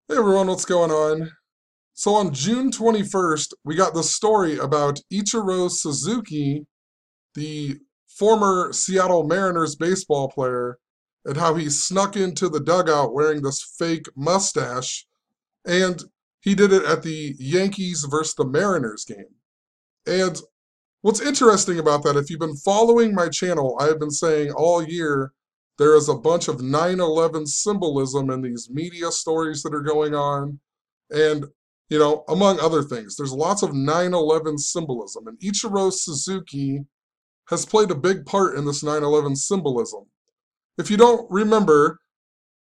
Hey everyone, what's going on? So on June 21st, we got the story about Ichiro Suzuki, the former Seattle Mariners baseball player, and how he snuck into the dugout wearing this fake mustache, and he did it at the Yankees versus the Mariners game. And what's interesting about that, if you've been following my channel, I have been saying all year there is a bunch of 9/11 symbolism in these media stories that are going on. And, among other things, there's lots of 9/11 symbolism. And Ichiro Suzuki has played a big part in this 9/11 symbolism. If you don't remember,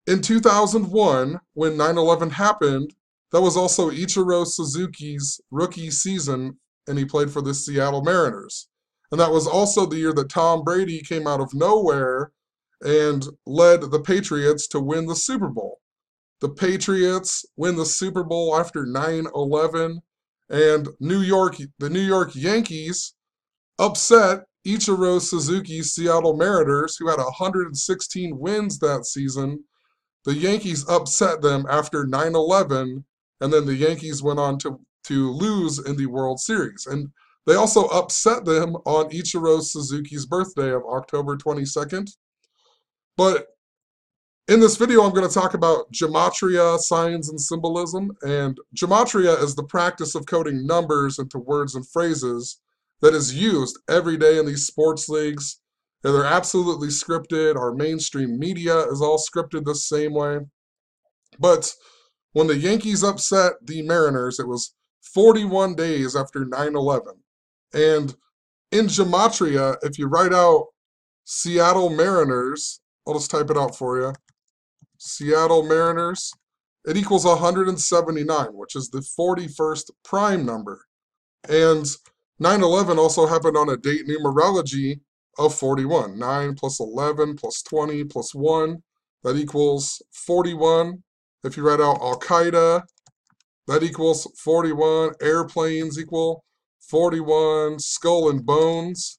in 2001, when 9/11 happened, that was also Ichiro Suzuki's rookie season, and he played for the Seattle Mariners. And that was also the year that Tom Brady came out of nowhere and led the Patriots to win the Super Bowl. The Patriots win the Super Bowl after 9/11, and the New York Yankees upset Ichiro Suzuki's Seattle Mariners, who had 116 wins that season. The Yankees upset them after 9/11, and then the Yankees went on to lose in the World Series. And they also upset them on Ichiro Suzuki's birthday of October 22nd. But in this video, I'm going to talk about gematria, signs, and symbolism. And gematria is the practice of coding numbers into words and phrases that is used every day in these sports leagues. And they're absolutely scripted. Our mainstream media is all scripted the same way. But when the Yankees upset the Mariners, it was 41 days after 9/11. And in gematria, if you write out Seattle Mariners, I'll just type it out for you. Seattle Mariners, it equals 179, which is the 41st prime number. And 9/11 also happened on a date numerology of 41. 9 plus 11 plus 20 plus 1, that equals 41. If you write out Al-Qaeda, that equals 41. Airplanes equal 41. Skull and bones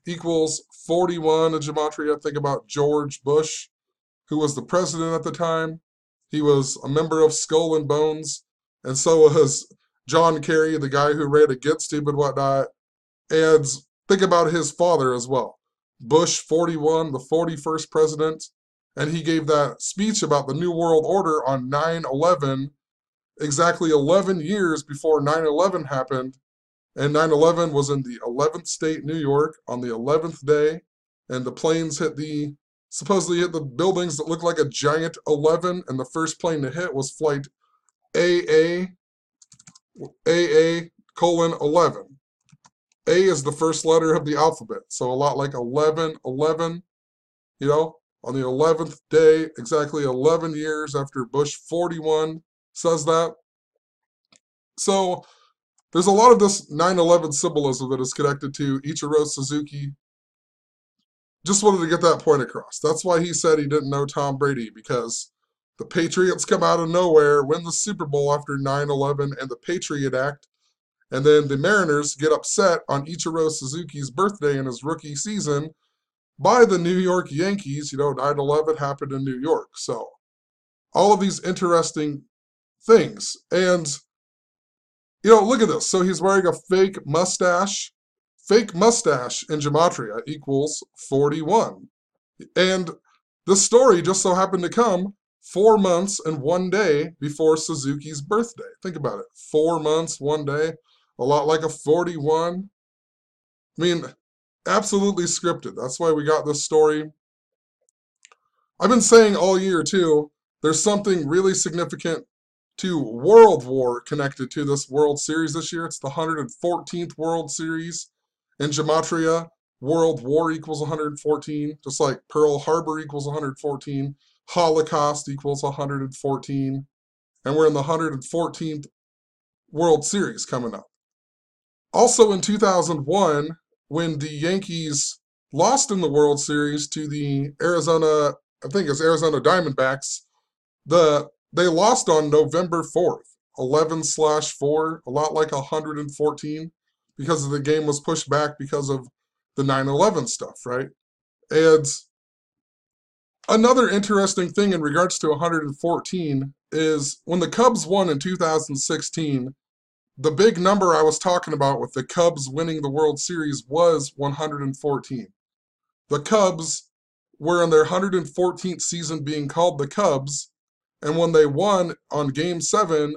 equals 41 in gematria. Think about George Bush, who was the president at the time. He was a member of Skull and Bones, and so was John Kerry, the guy who ran against him and whatnot. And think about his father as well. Bush 41, the 41st president, and he gave that speech about the New World Order on 9/11, exactly 11 years before 9/11 happened. And 9/11 was in the 11th state, New York, on the 11th day, and the planes supposedly hit the buildings that looked like a giant 11, and the first plane to hit was flight AA colon 11. A is the first letter of the alphabet, so a lot like 11, 11, on the 11th day, exactly 11 years after Bush 41 says that. So there's a lot of this 9/11 symbolism that is connected to Ichiro Suzuki. Just wanted to get that point across. That's why he said he didn't know Tom Brady, because the Patriots come out of nowhere, win the Super Bowl after 9/11 and the Patriot Act, and then the Mariners get upset on Ichiro Suzuki's birthday in his rookie season by the New York Yankees. 9/11 happened in New York. So all of these interesting things. And, look at this. So he's wearing a fake mustache. Fake mustache in gematria equals 41. And the story just so happened to come 4 months and 1 day before Suzuki's birthday. Think about it. 4 months, 1 day. A lot like a 41. I mean, absolutely scripted. That's why we got this story. I've been saying all year, too, there's something really significant to World War connected to this World Series this year. It's the 114th World Series. In gematria, World War equals 114, just like Pearl Harbor equals 114, Holocaust equals 114, and we're in the 114th World Series coming up. Also in 2001, when the Yankees lost in the World Series to the Arizona Diamondbacks, they lost on November 4th, 11/4, a lot like 114, because the game was pushed back because of the 9/11 stuff, right? And another interesting thing in regards to 114 is when the Cubs won in 2016, the big number I was talking about with the Cubs winning the World Series was 114. The Cubs were in their 114th season being called the Cubs, and when they won on Game 7,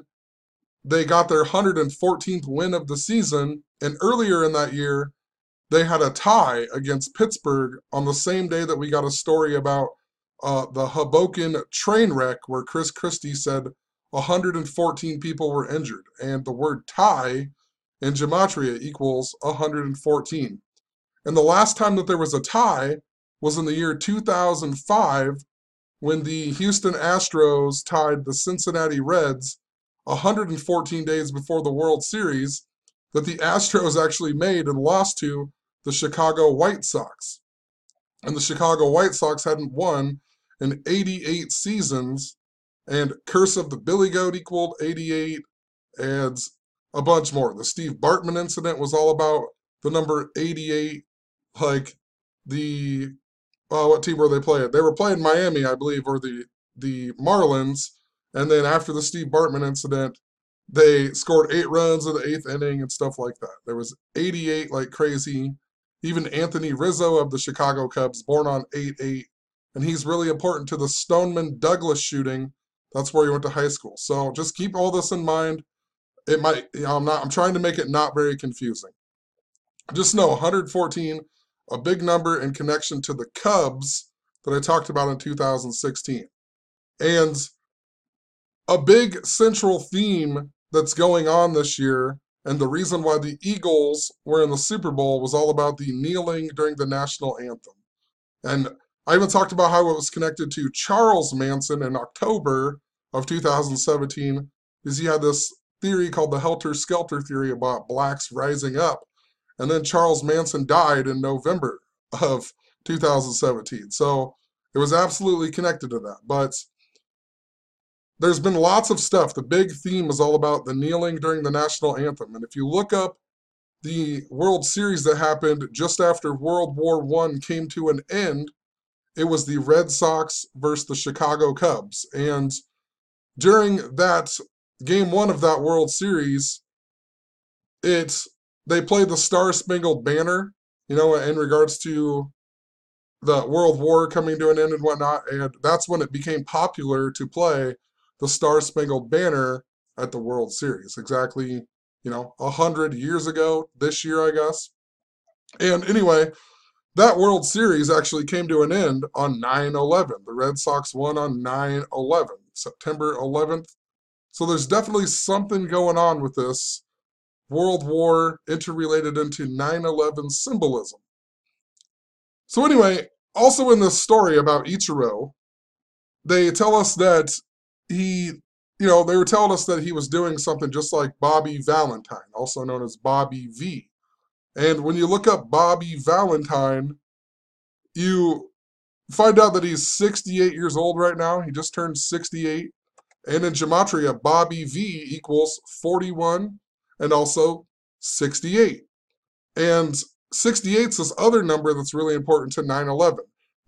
they got their 114th win of the season, and earlier in that year, they had a tie against Pittsburgh on the same day that we got a story about the Hoboken train wreck where Chris Christie said 114 people were injured. And the word tie in gematria equals 114. And the last time that there was a tie was in the year 2005 when the Houston Astros tied the Cincinnati Reds 114 days before the World Series that the Astros actually made and lost to the Chicago White Sox. And the Chicago White Sox hadn't won in 88 seasons, and Curse of the Billy Goat equaled 88, and a bunch more. The Steve Bartman incident was all about the number 88, like the, what team were they playing? They were playing Miami, I believe, or the Marlins, and then after the Steve Bartman incident, they scored 8 runs in the 8th inning and stuff like that. There was 88 like crazy. Even Anthony Rizzo of the Chicago Cubs, born on 8/8, and he's really important to the Stoneman Douglas shooting. That's where he went to high school. So just keep all this in mind. It might, I'm trying to make it not very confusing. Just know 114, a big number in connection to the Cubs that I talked about in 2016. And a big central theme that's going on this year, and the reason why the Eagles were in the Super Bowl, was all about the kneeling during the national anthem. And I even talked about how it was connected to Charles Manson in October of 2017, because he had this theory called the Helter-Skelter theory about blacks rising up. And then Charles Manson died in November of 2017. So it was absolutely connected to that. But there's been lots of stuff. The big theme is all about the kneeling during the national anthem. And if you look up the World Series that happened just after World War I came to an end, it was the Red Sox versus the Chicago Cubs. And during that Game 1 of that World Series, they played the Star-Spangled Banner, in regards to the World War coming to an end and whatnot. And that's when it became popular to play the Star-Spangled Banner at the World Series. Exactly, 100 years ago, this year, I guess. And anyway, that World Series actually came to an end on 9/11. The Red Sox won on 9/11, September 11th. So there's definitely something going on with this World War interrelated into 9/11 symbolism. So anyway, also in this story about Ichiro, they tell us that they were telling us that he was doing something just like Bobby Valentine, also known as Bobby V. And when you look up Bobby Valentine, you find out that he's 68 years old right now. He just turned 68. And in gematria, Bobby V equals 41 and also 68. And 68 is this other number that's really important to 9/11.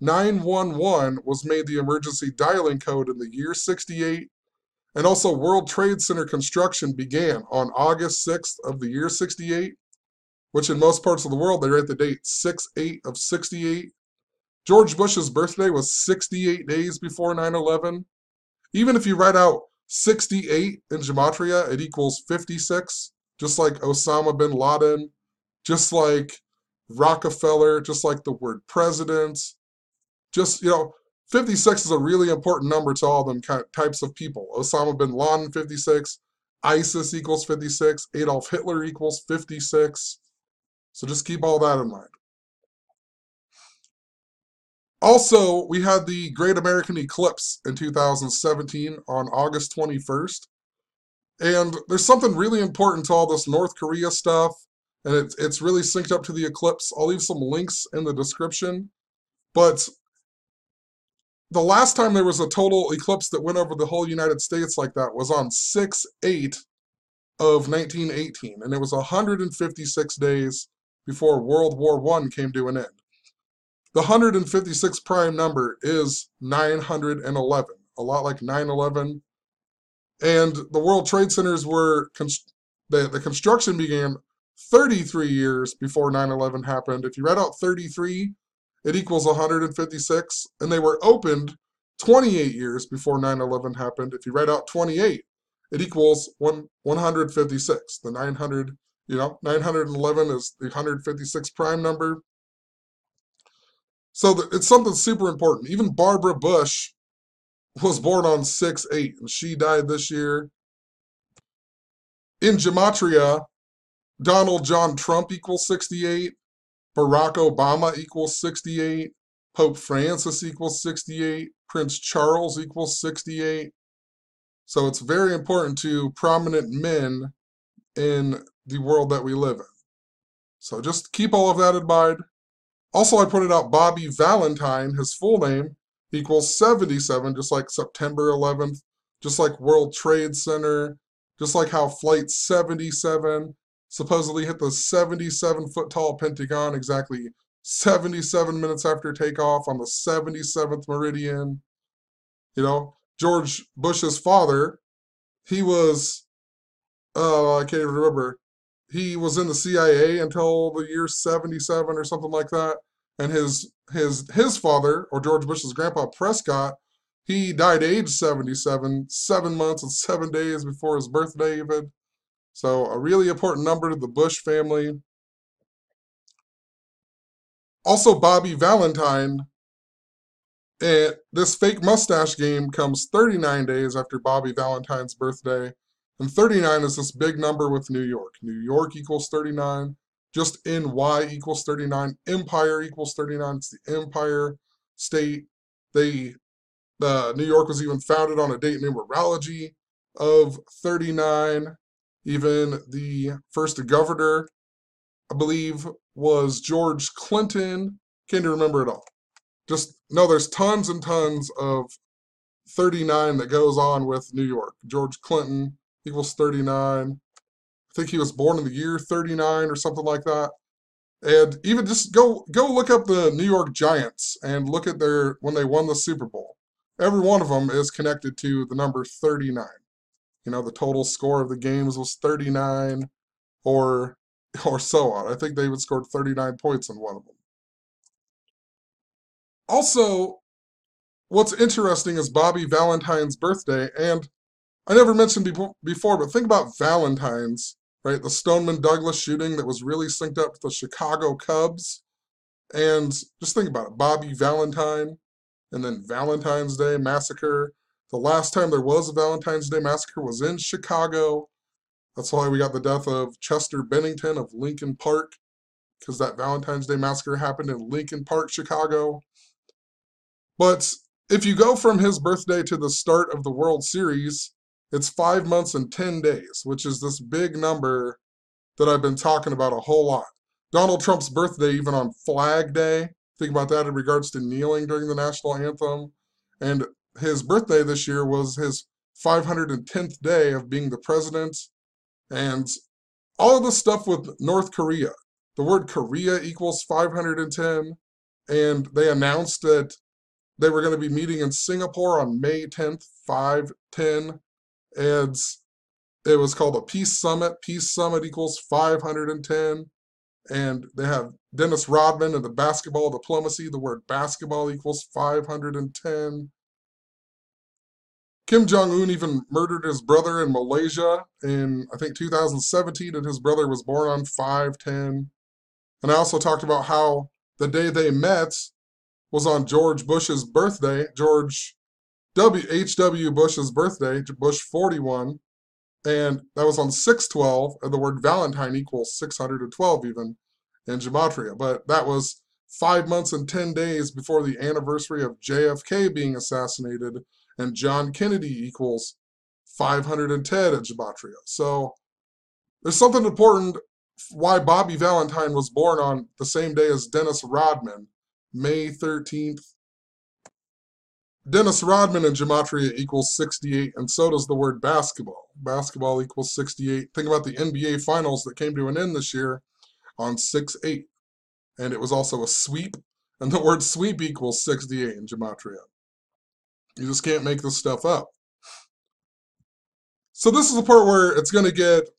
911 was made the emergency dialing code in the year 68. And also World Trade Center construction began on August 6th of the year 68, which in most parts of the world, they write the date 6/8 of 68. George Bush's birthday was 68 days before 9/11. Even if you write out 68 in gematria, it equals 56, just like Osama bin Laden, just like Rockefeller, just like the word president. Just, 56 is a really important number to all them types of people. Osama bin Laden, 56. ISIS equals 56. Adolf Hitler equals 56. So just keep all that in mind. Also, we had the Great American Eclipse in 2017 on August 21st. And there's something really important to all this North Korea stuff, and it's really synced up to the eclipse. I'll leave some links in the description. But the last time there was a total eclipse that went over the whole United States like that was on 6/8 of 1918, and it was 156 days before World War I came to an end. The 156 prime number is 911, a lot like 9/11. And the World Trade Centers were, the construction began 33 years before 9/11 happened. If you write out 33, it equals 156. And they were opened 28 years before 9/11 happened. If you write out 28, it equals 156. The 900, 911 is the 156 prime number. So it's something super important. Even Barbara Bush was born on 6/8, and she died this year. In gematria, Donald John Trump equals 68, Barack Obama equals 68, Pope Francis equals 68, Prince Charles equals 68. So it's very important to prominent men in the world that we live in. So just keep all of that in mind. Also, I pointed out Bobby Valentine, his full name, equals 77, just like September 11th, just like World Trade Center, just like how Flight 77 supposedly hit the 77-foot tall Pentagon exactly 77 minutes after takeoff on the 77th meridian. George Bush's father, he was, I can't even remember, he was in the CIA until the year 77 or something like that. And his father, or George Bush's grandpa Prescott, he died age 77, 7 months and 7 days before his birthday even. So a really important number to the Bush family. Also Bobby Valentine, this fake mustache game comes 39 days after Bobby Valentine's birthday. And 39 is this big number with New York. New York equals 39. Just NY equals 39. Empire equals 39. It's the Empire State. New York was even founded on a date numerology of 39. Even the first governor, I believe, was George Clinton. Can't remember it all. Just know there's tons and tons of 39 that goes on with New York. George Clinton equals 39. I think he was born in the year 39 or something like that. And even just go look up the New York Giants and look at when they won the Super Bowl. Every one of them is connected to the number 39. The total score of the games was 39 or so on. I think they even scored 39 points in one of them. Also, what's interesting is Bobby Valentine's birthday, and I never mentioned before, but think about Valentine's, right? The Stoneman Douglas shooting that was really synced up with the Chicago Cubs. And just think about it, Bobby Valentine, and then Valentine's Day Massacre. The last time there was a Valentine's Day Massacre was in Chicago. That's why we got the death of Chester Bennington of Lincoln Park, because that Valentine's Day Massacre happened in Lincoln Park, Chicago. But if you go from his birthday to the start of the World Series, it's 5 months and 10 days, which is this big number that I've been talking about a whole lot. Donald Trump's birthday, even on Flag Day, think about that in regards to kneeling during the national anthem. And his birthday this year was his 510th day of being the president. And all of this stuff with North Korea. The word Korea equals 510. And they announced that they were going to be meeting in Singapore on May 10th, 510. And it was called a Peace Summit. Peace Summit equals 510. And they have Dennis Rodman and the basketball diplomacy. The word basketball equals 510. Kim Jong-un even murdered his brother in Malaysia in, I think, 2017, and his brother was born on 510. And I also talked about how the day they met was on George Bush's birthday, George H.W. Bush's birthday, Bush 41, and that was on 6/12, and the word Valentine equals 612 even in gematria. But that was 5 months and 10 days before the anniversary of JFK being assassinated, and John Kennedy equals 510 in gematria. So there's something important why Bobby Valentine was born on the same day as Dennis Rodman, May 13th. Dennis Rodman in gematria equals 68, and so does the word basketball. Basketball equals 68. Think about the NBA Finals that came to an end this year on 6/8, and it was also a sweep, and the word sweep equals 68 in gematria. You just can't make this stuff up. So this is the part where it's going to get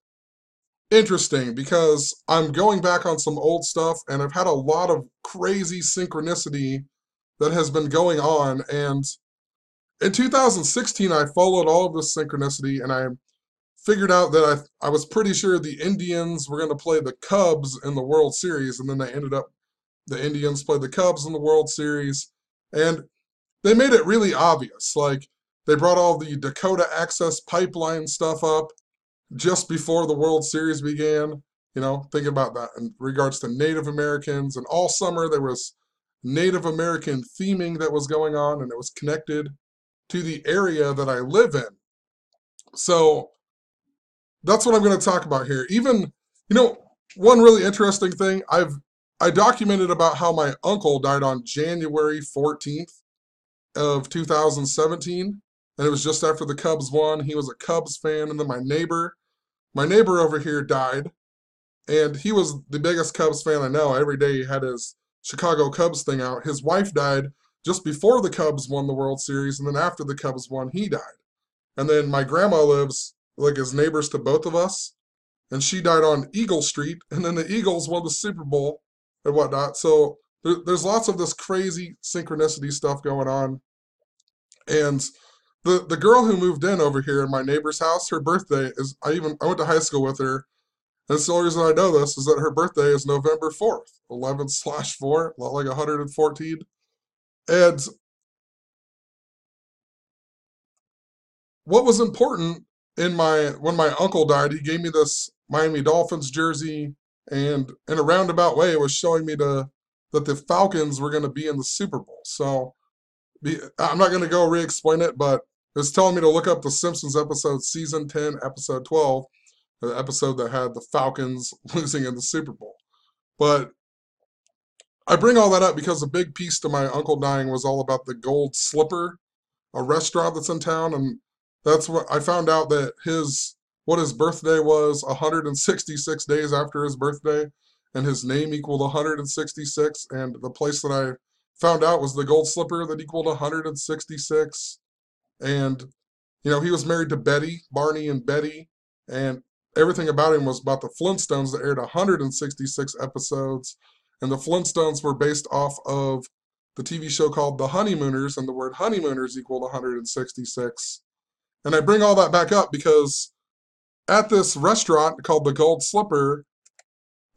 interesting because I'm going back on some old stuff and I've had a lot of crazy synchronicity that has been going on. And in 2016, I followed all of this synchronicity and I figured out that I was pretty sure the Indians were going to play the Cubs in the World Series. And then they ended up, the Indians played the Cubs in the World Series. And they made it really obvious. Like, they brought all the Dakota Access Pipeline stuff up just before the World Series began. You know, thinking about that in regards to Native Americans. And all summer there was Native American theming that was going on, and it was connected to the area that I live in. So that's what I'm going to talk about here. Even, you know, one really interesting thing, I documented about how my uncle died on January 14th of 2017, and it was just after the Cubs won. He was a Cubs fan, and then my neighbor over here died, and he was the biggest Cubs fan I know. Every day he had his Chicago Cubs thing out. His wife died just before the Cubs won the World Series, and then after the Cubs won, he died. And then my grandma lives like as neighbors to both of us, and she died on Eagle Street, and then the Eagles won the Super Bowl and whatnot. So there's lots of this crazy synchronicity stuff going on. And the girl who moved in over here in my neighbor's house, her birthday is I went to high school with her. And the only reason I know this is that her birthday is November 4th, 11/4, like 114. And what was important in my when my uncle died, he gave me this Miami Dolphins jersey, and in a roundabout way, it was showing me that the Falcons were going to be in the Super Bowl. So I'm not going to go re-explain it, but it's telling me to look up the Simpsons episode, season 10, episode 12, the episode that had the Falcons losing in the Super Bowl. But I bring all that up because a big piece to my uncle dying was all about the Gold Slipper, a restaurant that's in town, and that's what I found out that what his birthday was 166 days after his birthday, and his name equaled 166, and the place that I found out was the Gold Slipper that equaled 166. And he was married to Betty, Barney and Betty, and everything about him was about the Flintstones that aired 166 episodes, and the Flintstones were based off of the TV show called The Honeymooners, and the word honeymooners equaled 166. And I bring all that back up because at this restaurant called the Gold Slipper,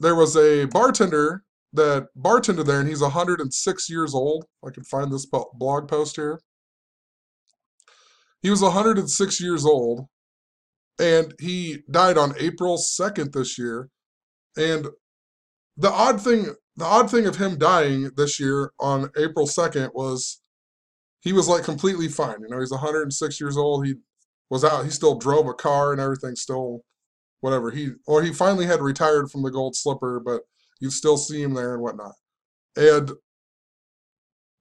there was a bartender that bartended there, and he's 106 years old. I can find this blog post here. He was 106 years old, and he died on April 2nd this year. And the odd thing of him dying this year on April 2nd was he was like completely fine. He's 106 years old. He was out. He still drove a car and everything. Still, whatever. He finally had retired from the Gold Slipper, but you still see him there and whatnot. And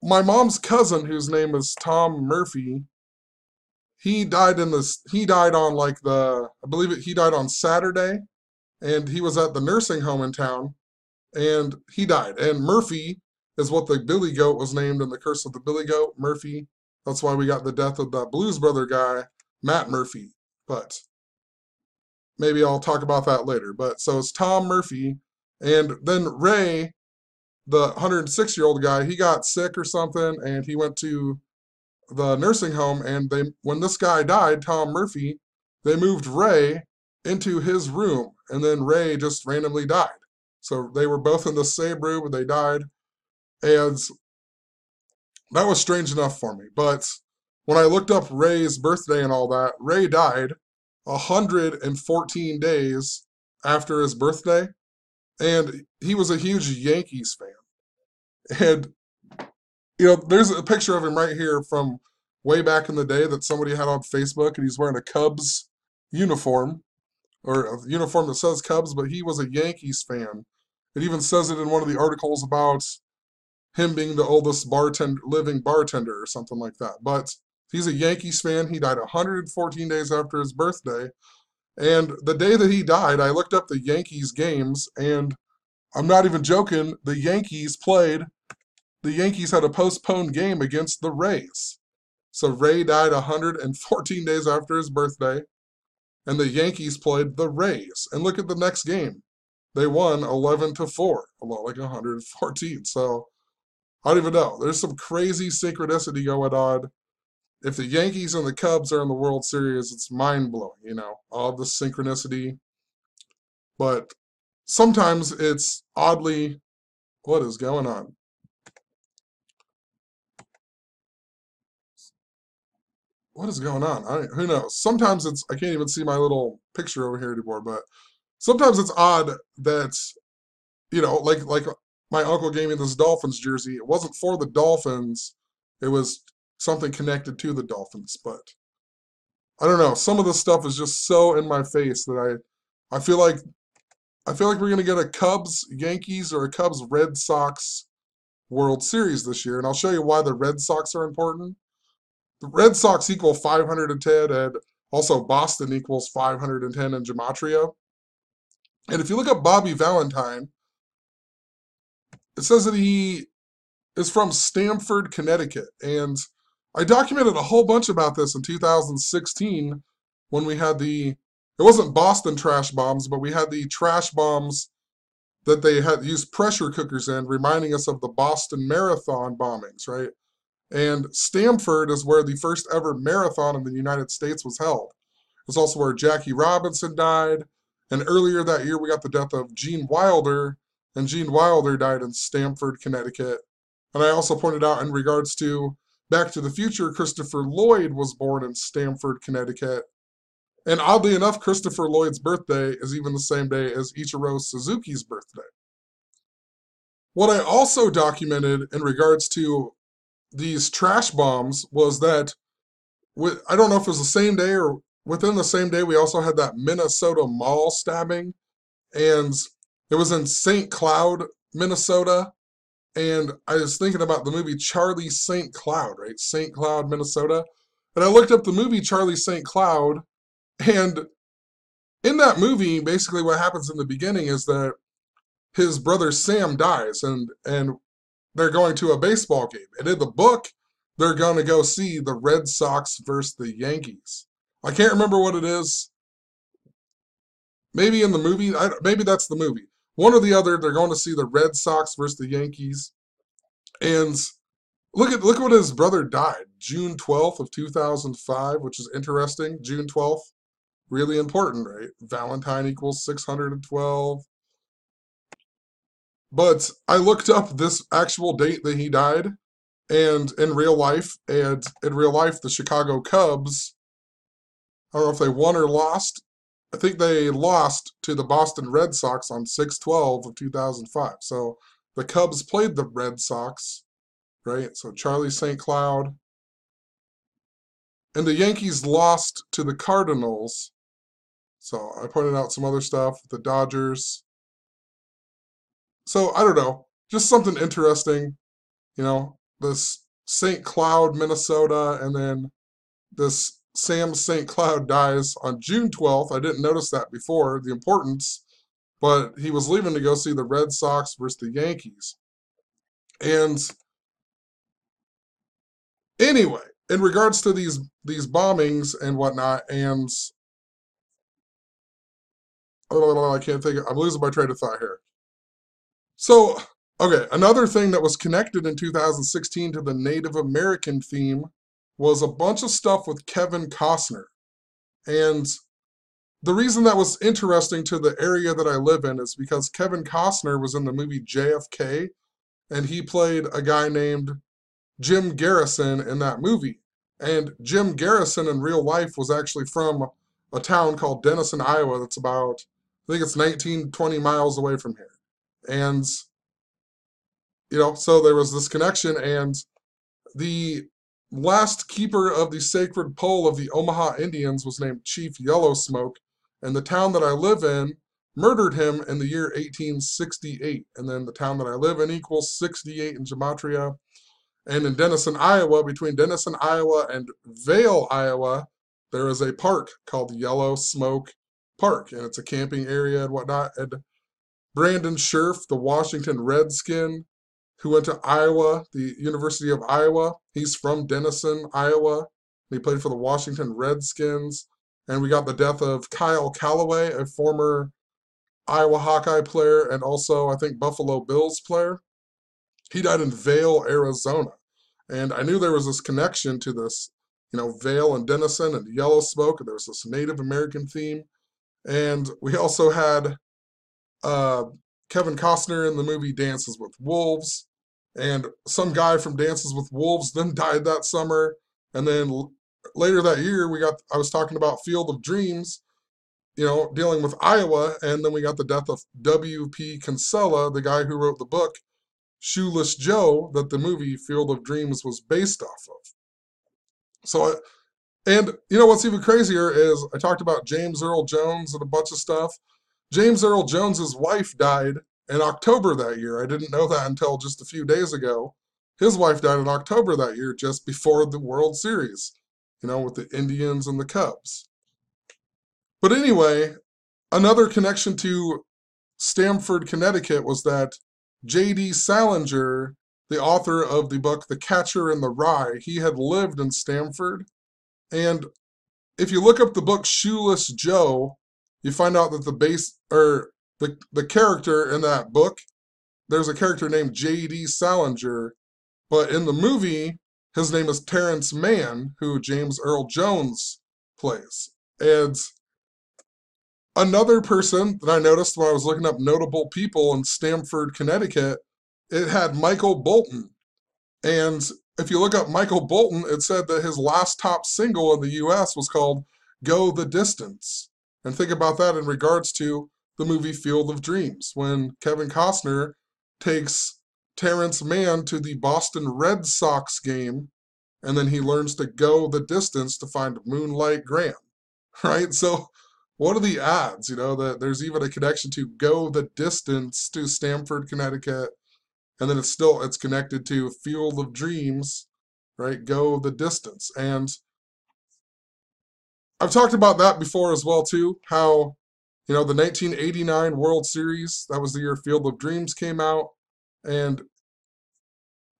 my mom's cousin, whose name is Tom Murphy, he died on I believe he died on Saturday, and he was at the nursing home in town, and he died. And Murphy is what the Billy Goat was named in The Curse of the Billy Goat, Murphy. That's why we got the death of that Blues Brother guy, Matt Murphy. But maybe I'll talk about that later. But so it's Tom Murphy, and then Ray, the 106-year-old guy, he got sick or something, and he went to the nursing home, and when this guy died, Tom Murphy, they moved Ray into his room, and then Ray just randomly died. So they were both in the same room, and they died, and that was strange enough for me. But when I looked up Ray's birthday and all that, Ray died 114 days after his birthday, and he was a huge Yankees fan. And there's a picture of him right here from way back in the day that somebody had on Facebook, and he's wearing a Cubs uniform, or a uniform that says Cubs, but he was a Yankees fan. It even says it in one of the articles about him being the oldest living bartender or something like that. But he's a Yankees fan. He died 114 days after his birthday. And the day that he died, I looked up the Yankees games, and I'm not even joking, the Yankees had a postponed game against the Rays. So Ray died 114 days after his birthday. and the Yankees played the Rays. And look at the next game. They won 11-4, a lot like 114. So I don't even know. There's some crazy synchronicity going on. If the Yankees and the Cubs are in the World Series, it's mind-blowing, all the synchronicity. But sometimes it's oddly, what is going on? What is going on? Who knows? Sometimes I can't even see my little picture over here anymore, but sometimes it's odd that, like my uncle gave me this Dolphins jersey. It wasn't for the Dolphins. It was something connected to the Dolphins, but I don't know. Some of the stuff is just so in my face that I feel like we're gonna get a Cubs Yankees or a Cubs Red Sox World Series this year, and I'll show you why the Red Sox are important. The Red Sox equal 510, and also Boston equals 510 in gematria. And if you look up Bobby Valentine, it says that he is from Stamford, Connecticut. And I documented a whole bunch about this in 2016 when we had it wasn't Boston trash bombs, but we had the trash bombs that they had used pressure cookers in, reminding us of the Boston Marathon bombings, right? And Stamford is where the first ever marathon in the United States was held. It's also where Jackie Robinson died. And earlier that year, we got the death of Gene Wilder, and Gene Wilder died in Stamford, Connecticut. And I also pointed out in regards to Back to the Future, Christopher Lloyd was born in Stamford, Connecticut. And oddly enough, Christopher Lloyd's birthday is even the same day as Ichiro Suzuki's birthday. What I also documented in regards to these trash bombs was that, I don't know if it was the same day or within the same day, we also had that Minnesota mall stabbing. And it was in St. Cloud, Minnesota. And I was thinking about the movie Charlie St. Cloud, right? St. Cloud, Minnesota. And I looked up the movie Charlie St. Cloud. And in that movie, basically what happens in the beginning is that his brother Sam dies, and they're going to a baseball game. And in the book, they're going to go see the Red Sox versus the Yankees. I can't remember what it is. Maybe in the movie, maybe that's the movie. One or the other, they're going to see the Red Sox versus the Yankees. And look what his brother died, June 12th of 2005, which is interesting. June 12th, really important, right? Valentine equals 612. But I looked up this actual date that he died, and in real life, the Chicago Cubs, I don't know if they won or lost. I think they lost to the Boston Red Sox on 6/12 of 2005. So the Cubs played the Red Sox, right? So Charlie St. Cloud. And the Yankees lost to the Cardinals. So I pointed out some other stuff, the Dodgers. So I don't know, just something interesting, this St. Cloud, Minnesota, and then this Sam St. Cloud dies on June 12th. I didn't notice that before, the importance, but he was leaving to go see the Red Sox versus the Yankees. And anyway, in regards to these bombings and whatnot, and I can't think, I'm losing my train of thought here. So, okay, another thing that was connected in 2016 to the Native American theme was a bunch of stuff with Kevin Costner. And the reason that was interesting to the area that I live in is because Kevin Costner was in the movie JFK, and he played a guy named Jim Garrison in that movie. And Jim Garrison in real life was actually from a town called Denison, Iowa, that's about, I think it's 19, 20 miles away from here. And, so there was this connection, and the last keeper of the sacred pole of the Omaha Indians was named Chief Yellow Smoke, and the town that I live in murdered him in the year 1868. And then the town that I live in equals 68 in gematria. And in Denison, Iowa, between Denison, Iowa and Vale, Iowa, there is a park called Yellow Smoke Park, and it's a camping area and whatnot. And Brandon Scherf, the Washington Redskin, who went to Iowa, the University of Iowa, he's from Denison, Iowa. He played for the Washington Redskins. and we got the death of Kyle Callaway, a former Iowa Hawkeye player and also, I think, Buffalo Bills player. He died in Vail, Arizona. And I knew there was this connection to this, Vail and Denison and Yellow Smoke. And there was this Native American theme. And we also had uh, Kevin Costner in the movie Dances with Wolves. And some guy from Dances with Wolves then died that summer. And then later that year, I was talking about Field of Dreams, dealing with Iowa. And then we got the death of W.P. Kinsella, the guy who wrote the book Shoeless Joe that the movie Field of Dreams was based off of. So, and what's even crazier is I talked about James Earl Jones and a bunch of stuff. James Earl Jones's wife died in October that year. I didn't know that until just a few days ago. His wife died in October that year, just before the World Series, with the Indians and the Cubs. But anyway, another connection to Stamford, Connecticut was that J.D. Salinger, the author of the book The Catcher in the Rye, he had lived in Stamford. And if you look up the book Shoeless Joe, you find out that the character in that book, there's a character named J.D. Salinger, but in the movie, his name is Terrence Mann, who James Earl Jones plays. And another person that I noticed when I was looking up notable people in Stamford, Connecticut, it had Michael Bolton. And if you look up Michael Bolton, it said that his last top single in the U.S. was called Go the Distance. And think about that in regards to the movie Field of Dreams, when Kevin Costner takes Terrence Mann to the Boston Red Sox game, and then he learns to go the distance to find Moonlight Graham, right? So what are the odds, that there's even a connection to Go the Distance to Stamford, Connecticut, and then it's connected to Field of Dreams, right? Go the Distance. And I've talked about that before as well, too, how, the 1989 World Series, that was the year Field of Dreams came out. And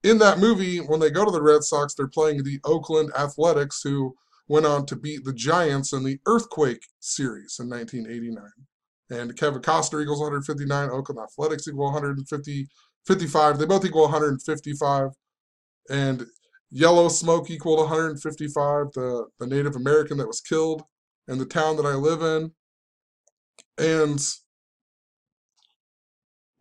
in that movie, when they go to the Red Sox, they're playing the Oakland Athletics, who went on to beat the Giants in the Earthquake series in 1989. And Kevin Costner equals 159, Oakland Athletics equal 155. They both equal 155. And Yellow Smoke equaled 155, the Native American that was killed in the town that I live in. And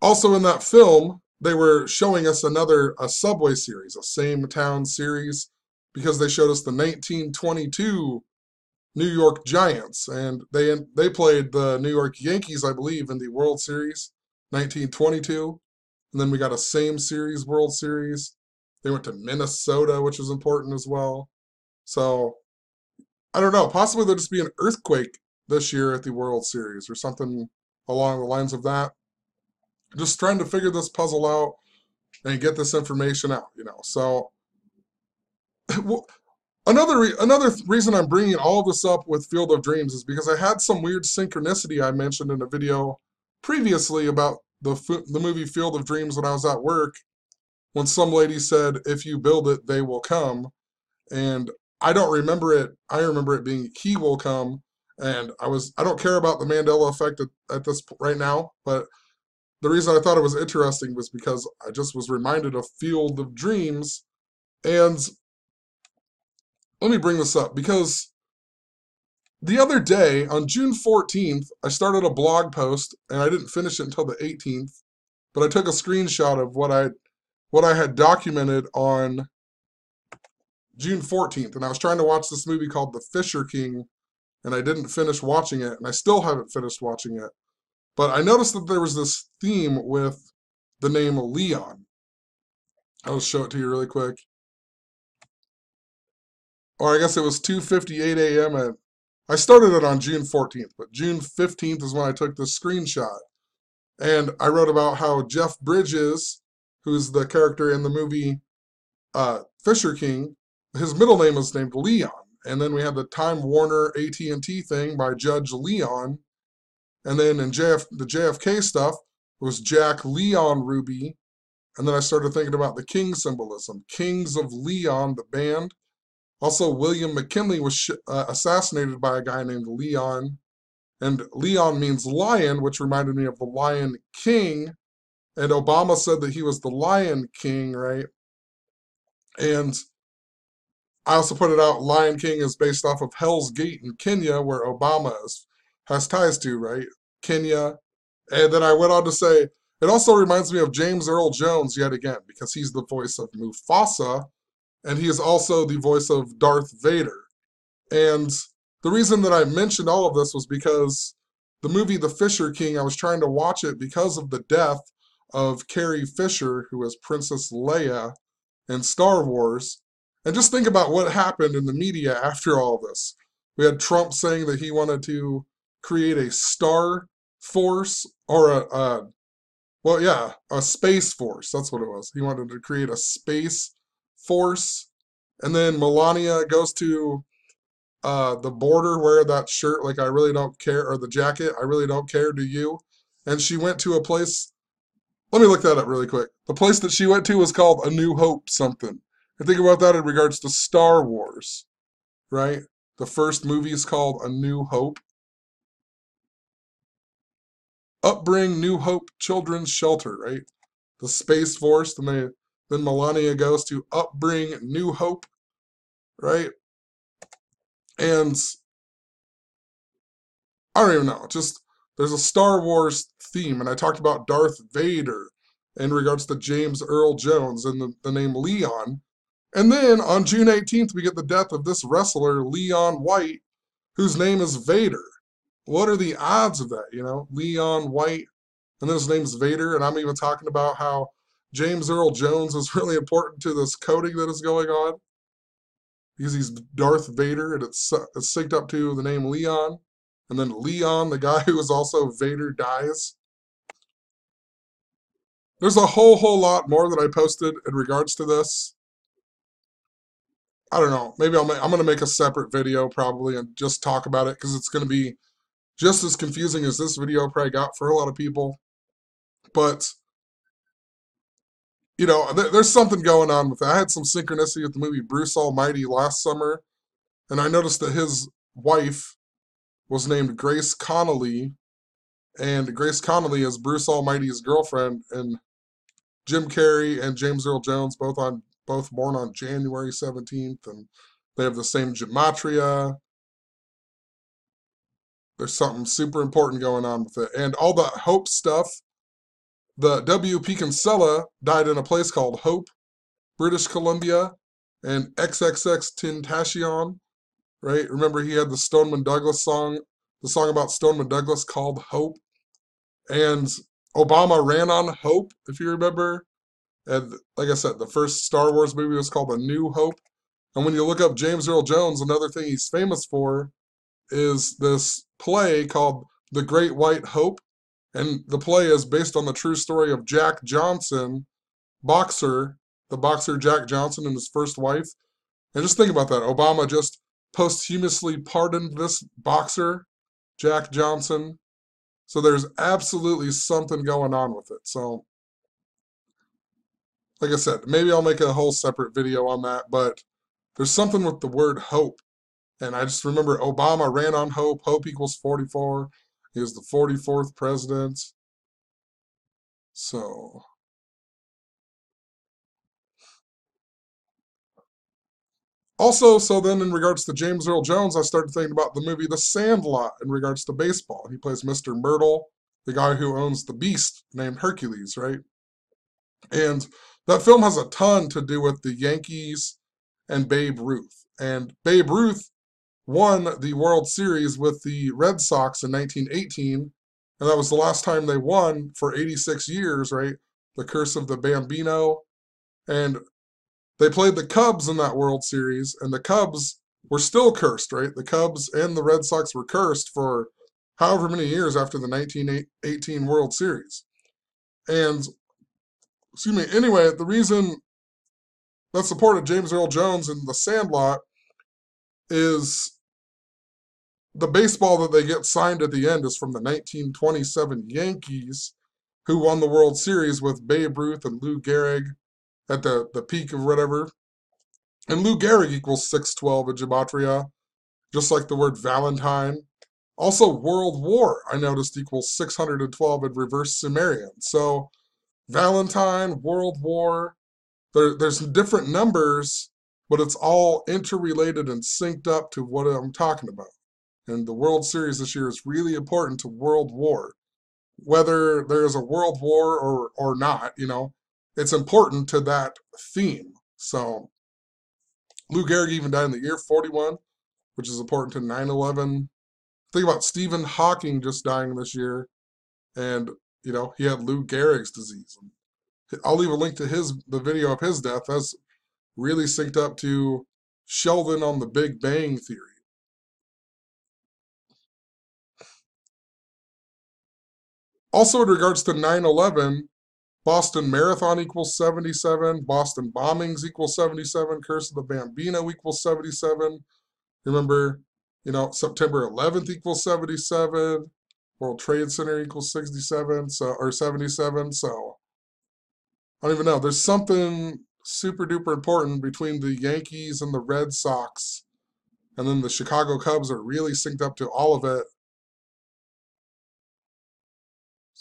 also in that film, they were showing us a Subway series, a same town series, because they showed us the 1922 New York Giants, and they played the New York Yankees, I believe, in the World Series, 1922. And then we got a same series World Series. They went to Minnesota, which was important as well. So, I don't know. Possibly there'll just be an earthquake this year at the World Series or something along the lines of that. Just trying to figure this puzzle out and get this information out, So, another reason I'm bringing all this up with Field of Dreams is because I had some weird synchronicity I mentioned in a video previously about the movie Field of Dreams when I was at work, when some lady said, "If you build it, they will come." And I don't remember it. I remember it being "He will come." And I don't care about the Mandela effect at this right now, but the reason I thought it was interesting was because I just was reminded of Field of Dreams. And let me bring this up because the other day, on June 14th, I started a blog post, and I didn't finish it until the 18th, but I took a screenshot of what I had documented on June 14th, and I was trying to watch this movie called The Fisher King, and I didn't finish watching it, and I still haven't finished watching it. But I noticed that there was this theme with the name Leon. I'll show it to you really quick. Or I guess it was 2:58 a.m. I started it on June 14th, but June 15th is when I took this screenshot. And I wrote about how Jeff Bridges, who's the character in the movie Fisher King, his middle name is named Leon. And then we had the Time Warner AT&T thing by Judge Leon. And then in the JFK stuff, it was Jack Leon Ruby. And then I started thinking about the king symbolism. Kings of Leon, the band. Also, William McKinley was assassinated by a guy named Leon. And Leon means lion, which reminded me of the Lion King. And Obama said that he was the Lion King, right? And I also put it out, Lion King is based off of Hell's Gate in Kenya, where has ties to, right? Kenya. And then I went on to say, it also reminds me of James Earl Jones yet again, because he's the voice of Mufasa, and he is also the voice of Darth Vader. And the reason that I mentioned all of this was because the movie The Fisher King, I was trying to watch it because of the death of Carrie Fisher, who was Princess Leia in Star Wars. And just think about what happened in the media after all this. We had Trump saying that he wanted to create a star force or a space force. That's what it was. He wanted to create a space force. And then Melania goes to the border, wear that shirt like I really don't care, or the jacket, I really don't care, do you? And she went to a place, let me look that up really quick. The place that she went to was called A New Hope something. And think about that in regards to Star Wars, right? The first movie is called A New Hope. Upbring New Hope Children's Shelter, right? The Space Force, then Melania goes to Upbring New Hope, right? And I don't even know. Just there's a Star Wars theme, and I talked about Darth Vader in regards to James Earl Jones and the name Leon. And then on June 18th, we get the death of this wrestler, Leon White, whose name is Vader. What are the odds of that, you know? Leon White, and then his name's Vader, and I'm even talking about how James Earl Jones is really important to this coding that is going on because he's Darth Vader, and it's synced up to the name Leon. And then Leon, the guy who is also Vader, dies. There's a whole lot more that I posted in regards to this. I don't know. Maybe I'm going to make a separate video probably and just talk about it because it's going to be just as confusing as this video probably got for a lot of people. But, you know, there's something going on with it. I had some synchronicity with the movie Bruce Almighty last summer, and I noticed that his wife was named Grace Connolly, and Grace Connolly is Bruce Almighty's girlfriend, and Jim Carrey and James Earl Jones both born on January 17th, and they have the same gematria. There's something super important going on with it. And all the Hope stuff, the W.P. Kinsella died in a place called Hope, British Columbia, and XXX Tentacion, right? Remember he had the Stoneman Douglas song, the song about Stoneman Douglas called Hope. And Obama ran on Hope, if you remember. And like I said, the first Star Wars movie was called A New Hope. And when you look up James Earl Jones, another thing he's famous for is this play called The Great White Hope. And the play is based on the true story of Jack Johnson, the boxer Jack Johnson and his first wife. And just think about that. Obama just posthumously pardoned this boxer, Jack Johnson. So there's absolutely something going on with it. So, like I said, maybe I'll make a whole separate video on that, but there's something with the word hope. And I just remember Obama ran on hope. Hope equals 44. He was the 44th president. So, also, so then in regards to James Earl Jones, I started thinking about the movie The Sandlot in regards to baseball. He plays Mr. Myrtle, the guy who owns the beast named Hercules, right? And that film has a ton to do with the Yankees and Babe Ruth. And Babe Ruth won the World Series with the Red Sox in 1918, and that was the last time they won for 86 years, right? The curse of the Bambino. And they played the Cubs in that World Series, and the Cubs were still cursed, right? The Cubs and the Red Sox were cursed for however many years after the 1918 World Series. And, excuse me, anyway, the reason that supported James Earl Jones in The Sandlot is the baseball that they get signed at the end is from the 1927 Yankees, who won the World Series with Babe Ruth and Lou Gehrig at the peak of whatever. And Lou Gehrig equals 612 in Gematria, just like the word Valentine. Also, World War, I noticed, equals 612 in reverse Sumerian. So, Valentine, World War, there's different numbers, but it's all interrelated and synced up to what I'm talking about. And the World Series this year is really important to World War. Whether there's a World War or not, it's important to that theme. So, Lou Gehrig even died in the year 41, which is important to 9/11. Think about Stephen Hawking just dying this year, and he had Lou Gehrig's disease. I'll leave a link to the video of his death. That's really synced up to Sheldon on the Big Bang Theory. Also, in regards to 9/11, Boston Marathon equals 77, Boston bombings equals 77, Curse of the Bambino equals 77. Remember, September 11th equals 77, World Trade Center equals 67, or 77. So I don't even know. There's something super duper important between the Yankees and the Red Sox, and then the Chicago Cubs are really synced up to all of it.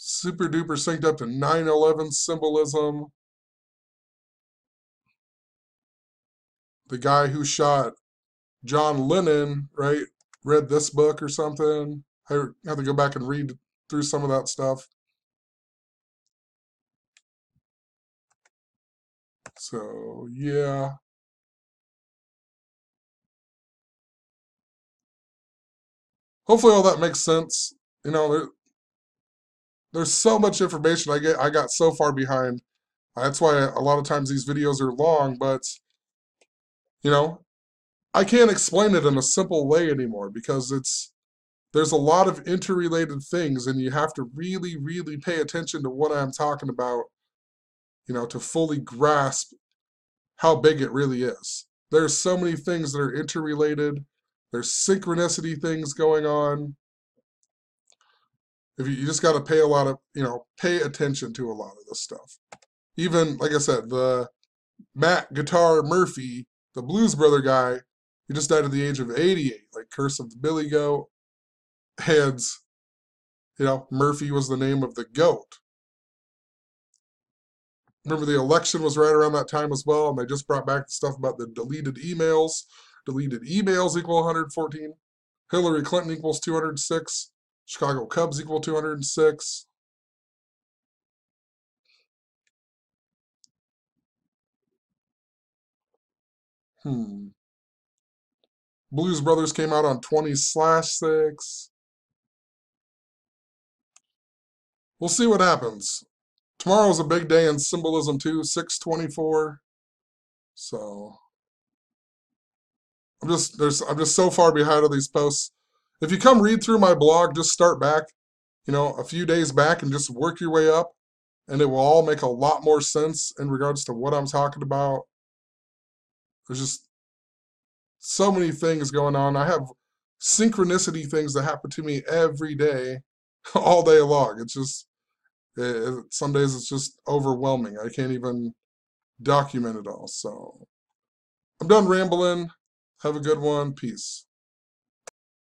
Super duper synced up to 9/11 symbolism. The guy who shot John Lennon, right, read this book or something. I have to go back and read through some of that stuff. So, yeah. Hopefully all that makes sense. There's so much information I got so far behind. That's why a lot of times these videos are long, but you know, I can't explain it in a simple way anymore because there's a lot of interrelated things and you have to really, really pay attention to what I'm talking about, to fully grasp how big it really is. There's so many things that are interrelated. There's synchronicity things going on. If you just got to pay attention to a lot of this stuff. Even like I said, the Matt Guitar Murphy, the Blues Brother guy, he just died at the age of 88. Like Curse of the Billy Goat, heads. Murphy was the name of the goat. Remember the election was right around that time as well, and they just brought back the stuff about the deleted emails. Deleted emails equal 114. Hillary Clinton equals 206. Chicago Cubs equal 206. Blues Brothers came out on 20/6. We'll see what happens. Tomorrow's a big day in symbolism too, 6/24. So I'm just so far behind on these posts. If you come read through my blog, just start back, a few days back and just work your way up, and it will all make a lot more sense in regards to what I'm talking about. There's just so many things going on. I have synchronicity things that happen to me every day, all day long. It's just some days it's just overwhelming. I can't even document it all. So I'm done rambling. Have a good one. Peace.